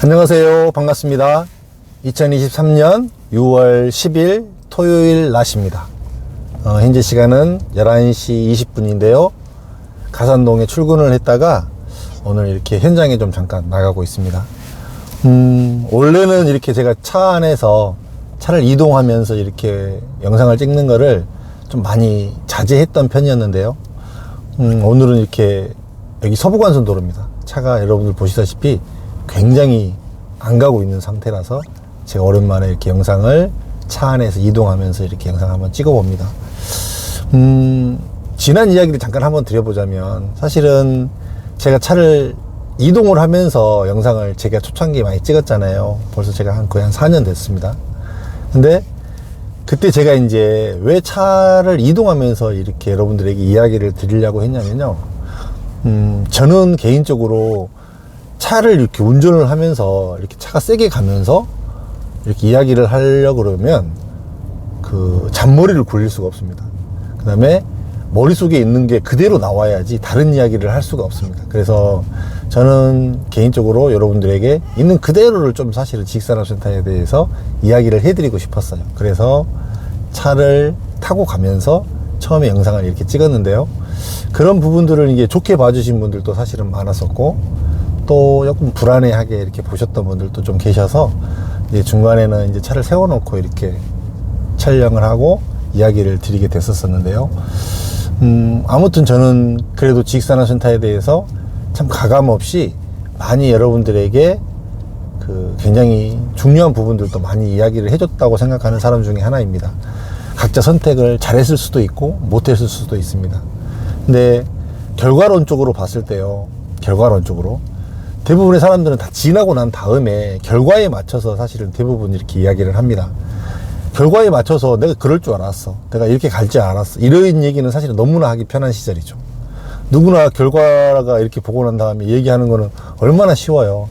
안녕하세요. 반갑습니다. 2023년 6월 10일 토요일 낮입니다. 현재 시간은 11시 20분인데요. 가산동에 출근을 했다가 오늘 이렇게 현장에 좀 잠깐 나가고 있습니다. 원래는 이렇게 제가 차 안에서 차를 이동하면서 이렇게 영상을 찍는 거를 좀 많이 자제했던 편이었는데요. 오늘은 이렇게 여기 서부간선도로입니다. 차가 여러분들 보시다시피 굉장히 안 가고 있는 상태라서 제가 오랜만에 이렇게 영상을 차 안에서 이동하면서 이렇게 영상 한번 찍어 봅니다. 지난 이야기를 잠깐 한번 드려보자면, 사실은 제가 차를 이동을 하면서 영상을 제가 초창기에 많이 찍었잖아요. 벌써 제가 거의 한 4년 됐습니다. 근데 그때 제가 이제 왜 차를 이동하면서 이렇게 여러분들에게 이야기를 드리려고 했냐면요. 저는 개인적으로 차를 이렇게 운전을 하면서 이렇게 차가 세게 가면서 이렇게 이야기를 하려고 그러면 그 잔머리를 굴릴 수가 없습니다. 그 다음에 머릿속에 있는 게 그대로 나와야지 다른 이야기를 할 수가 없습니다. 그래서 저는 개인적으로 여러분들에게 있는 그대로를 좀 사실은 지식산업센터에 대해서 이야기를 해드리고 싶었어요. 그래서 차를 타고 가면서 처음에 영상을 이렇게 찍었는데요. 그런 부분들을 이게 좋게 봐주신 분들도 사실은 많았었고, 또 조금 불안해하게 이렇게 보셨던 분들도 좀 계셔서 이제 중간에는 이제 차를 세워놓고 이렇게 촬영을 하고 이야기를 드리게 됐었는데요. 아무튼 저는 그래도 지식산업센터에 대해서 참 가감없이 많이 여러분들에게 그 굉장히 중요한 부분들도 많이 이야기를 해줬다고 생각하는 사람 중에 하나입니다. 각자 선택을 잘했을 수도 있고 못했을 수도 있습니다. 근데 결과론적으로 봤을 때요, 결과론적으로 대부분의 사람들은 다 지나고 난 다음에 결과에 맞춰서 사실은 대부분 이렇게 이야기를 합니다. 결과에 맞춰서 내가 그럴 줄 알았어, 내가 이렇게 갈 줄 알았어, 이런 얘기는 사실은 너무나 하기 편한 시절이죠. 누구나 결과가 이렇게 보고 난 다음에 얘기하는 거는 얼마나 쉬워요.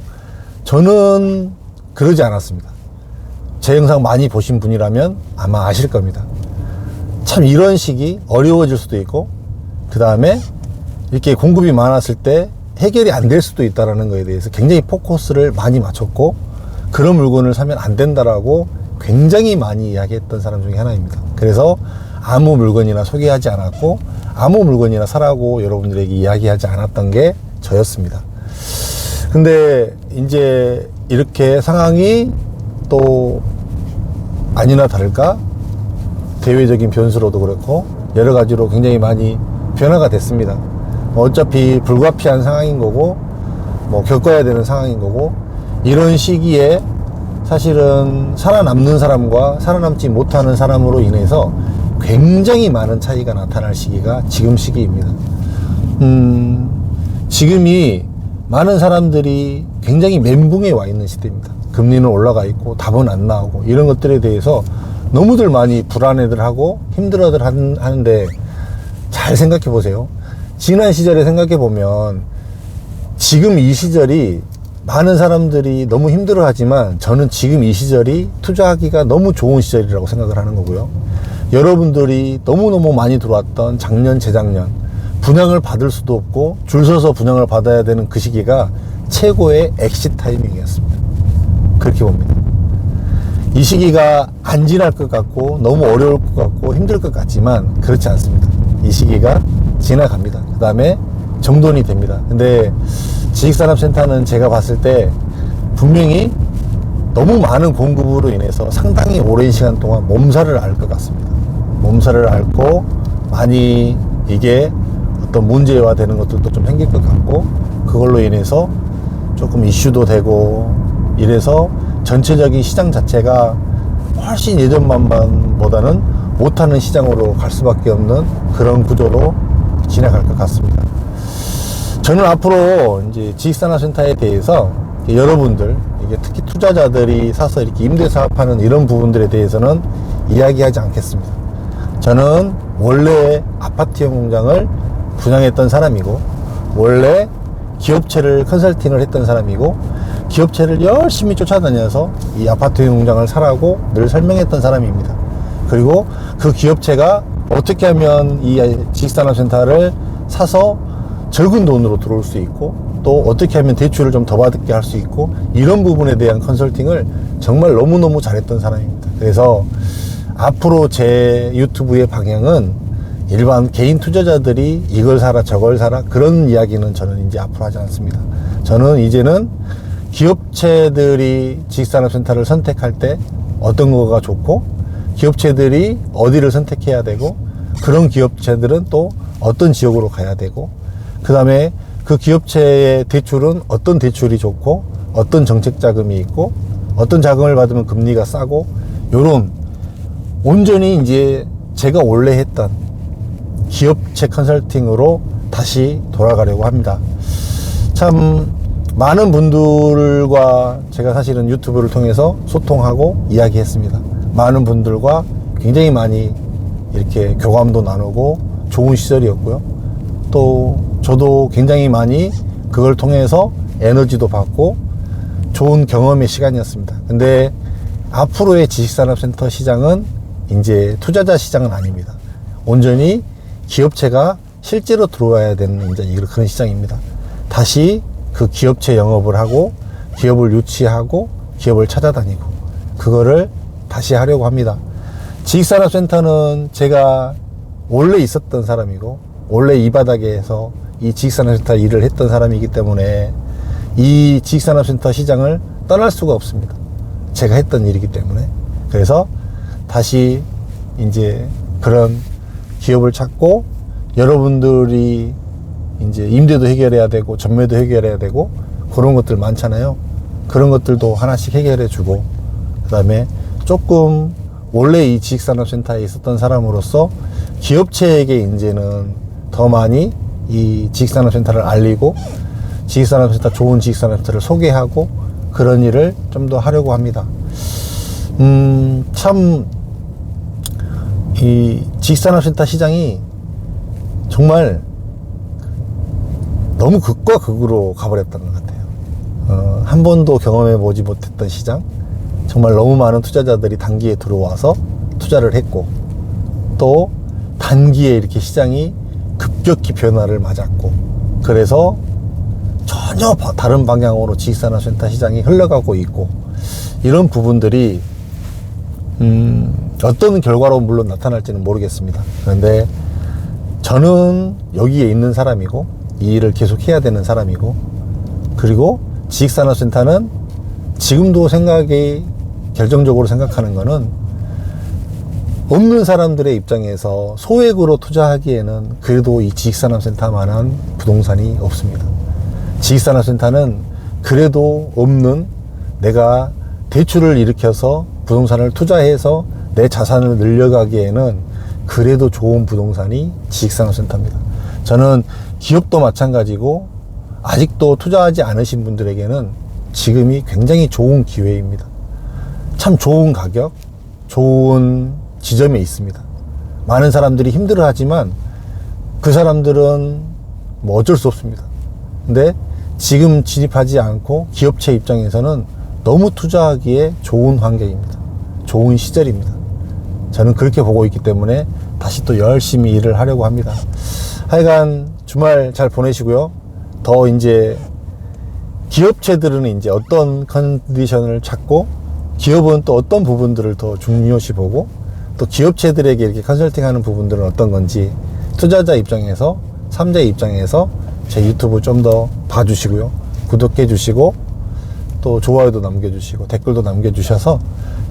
저는 그러지 않았습니다. 제 영상 많이 보신 분이라면 아마 아실 겁니다. 참 이런 식이 어려워질 수도 있고, 그 다음에 이렇게 공급이 많았을 때 해결이 안 될 수도 있다는 거에 대해서 굉장히 포커스를 많이 맞췄고, 그런 물건을 사면 안 된다라고 굉장히 많이 이야기했던 사람 중에 하나입니다. 그래서 아무 물건이나 소개하지 않았고 아무 물건이나 사라고 여러분들에게 이야기하지 않았던 게 저였습니다. 근데 이제 이렇게 상황이 또 아니나 다를까 대외적인 변수로도 그렇고 여러 가지로 굉장히 많이 변화가 됐습니다. 어차피 불가피한 상황인 거고 뭐 겪어야 되는 상황인 거고, 이런 시기에 사실은 살아남는 사람과 살아남지 못하는 사람으로 인해서 굉장히 많은 차이가 나타날 시기가 지금 시기입니다. 지금이 많은 사람들이 굉장히 멘붕에 와 있는 시대입니다. 금리는 올라가 있고 답은 안 나오고, 이런 것들에 대해서 너무들 많이 불안해들 하고 힘들어들 하는데, 잘 생각해 보세요. 지난 시절에 생각해 보면 지금 이 시절이 많은 사람들이 너무 힘들어 하지만 저는 지금 이 시절이 투자하기가 너무 좋은 시절이라고 생각을 하는 거고요. 여러분들이 너무너무 많이 들어왔던 작년, 재작년 분양을 받을 수도 없고 줄 서서 분양을 받아야 되는 그 시기가 최고의 엑시트 타이밍이었습니다. 그렇게 봅니다. 이 시기가 안 지날 것 같고 너무 어려울 것 같고 힘들 것 같지만 그렇지 않습니다. 이 시기가 지나갑니다. 그 다음에 정돈이 됩니다. 근데 지식산업센터는 제가 봤을 때 분명히 너무 많은 공급으로 인해서 상당히 오랜 시간 동안 몸살을 앓을 것 같습니다. 몸살을 앓고 많이 이게 어떤 문제화 되는 것들도 좀 생길 것 같고, 그걸로 인해서 조금 이슈도 되고, 이래서 전체적인 시장 자체가 훨씬 예전만보다는 못하는 시장으로 갈 수밖에 없는 그런 구조로 지나갈 것 같습니다. 저는 앞으로 이제 지식산업센터에 대해서 여러분들, 이게 특히 투자자들이 사서 이렇게 임대사업하는 이런 부분들에 대해서는 이야기하지 않겠습니다. 저는 원래 아파트형 공장을 분양했던 사람이고, 원래 기업체를 컨설팅을 했던 사람이고, 기업체를 열심히 쫓아다녀서 이 아파트형 공장을 사라고 늘 설명했던 사람입니다. 그리고 그 기업체가 어떻게 하면 이 지식산업센터를 사서 적은 돈으로 들어올 수 있고 또 어떻게 하면 대출을 좀 더 받게 할 수 있고, 이런 부분에 대한 컨설팅을 정말 너무너무 잘했던 사람입니다. 그래서 앞으로 제 유튜브의 방향은 일반 개인 투자자들이 이걸 사라 저걸 사라 그런 이야기는 저는 이제 앞으로 하지 않습니다. 저는 이제는 기업체들이 지식산업센터를 선택할 때 어떤 거가 좋고, 기업체들이 어디를 선택해야 되고, 그런 기업체들은 또 어떤 지역으로 가야 되고, 그 다음에 그 기업체의 대출은 어떤 대출이 좋고, 어떤 정책 자금이 있고, 어떤 자금을 받으면 금리가 싸고, 요런 온전히 이제 제가 원래 했던 기업체 컨설팅으로 다시 돌아가려고 합니다. 참 많은 분들과 제가 사실은 유튜브를 통해서 소통하고 이야기했습니다. 많은 분들과 굉장히 많이 이렇게 교감도 나누고 좋은 시절이었고요. 또 저도 굉장히 많이 그걸 통해서 에너지도 받고 좋은 경험의 시간이었습니다. 근데 앞으로의 지식산업센터 시장은 이제 투자자 시장은 아닙니다. 온전히 기업체가 실제로 들어와야 되는 이제 그런 시장입니다. 다시 그 기업체 영업을 하고, 기업을 유치하고, 기업을 찾아다니고, 그거를 다시 하려고 합니다. 지식산업센터는 제가 원래 있었던 사람이고, 원래 이 바닥에서 이 지식산업센터 일을 했던 사람이기 때문에 이 지식산업센터 시장을 떠날 수가 없습니다. 제가 했던 일이기 때문에. 그래서 다시 이제 그런 기업을 찾고, 여러분들이 이제 임대도 해결해야 되고 전매도 해결해야 되고 그런 것들 많잖아요. 그런 것들도 하나씩 해결해 주고, 그 다음에 조금 원래 이 지식산업센터에 있었던 사람으로서 기업체에게 이제는 더 많이 이 지식산업센터를 알리고, 지식산업센터, 좋은 지식산업센터를 소개하고, 그런 일을 좀 더 하려고 합니다. 참 이 지식산업센터 시장이 정말 너무 극과 극으로 가버렸던 것 같아요. 한 번도 경험해 보지 못했던 시장, 정말 너무 많은 투자자들이 단기에 들어와서 투자를 했고, 또 단기에 이렇게 시장이 급격히 변화를 맞았고, 그래서 전혀 다른 방향으로 지식산업센터 시장이 흘러가고 있고, 이런 부분들이 어떤 결과로 물론 나타날지는 모르겠습니다. 그런데 저는 여기에 있는 사람이고, 이 일을 계속 해야 되는 사람이고, 그리고 지식산업센터는 지금도 결정적으로 생각하는 거는, 없는 사람들의 입장에서 소액으로 투자하기에는 그래도 이 지식산업센터만한 부동산이 없습니다. 지식산업센터는 그래도 없는, 내가 대출을 일으켜서 부동산을 투자해서 내 자산을 늘려가기에는 그래도 좋은 부동산이 지식산업센터입니다. 저는 기업도 마찬가지고, 아직도 투자하지 않으신 분들에게는 지금이 굉장히 좋은 기회입니다. 참 좋은 가격, 좋은 지점에 있습니다. 많은 사람들이 힘들어 하지만 그 사람들은 뭐 어쩔 수 없습니다. 근데 지금 진입하지 않고 기업체 입장에서는 너무 투자하기에 좋은 환경입니다. 좋은 시절입니다. 저는 그렇게 보고 있기 때문에 다시 또 열심히 일을 하려고 합니다. 하여간 주말 잘 보내시고요. 더 이제 기업체들은 이제 어떤 컨디션을 찾고, 기업은 또 어떤 부분들을 더 중요시 보고, 또 기업체들에게 이렇게 컨설팅 하는 부분들은 어떤 건지, 투자자 입장에서, 3자 입장에서 제 유튜브 좀 더 봐주시고요. 구독해 주시고, 또 좋아요도 남겨주시고, 댓글도 남겨주셔서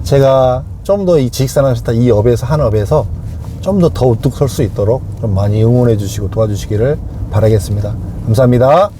제가 좀 더 이 지식산업센터 이 업에서, 한 업에서 좀 더 우뚝 설 수 있도록 좀 많이 응원해 주시고 도와주시기를 바라겠습니다. 감사합니다.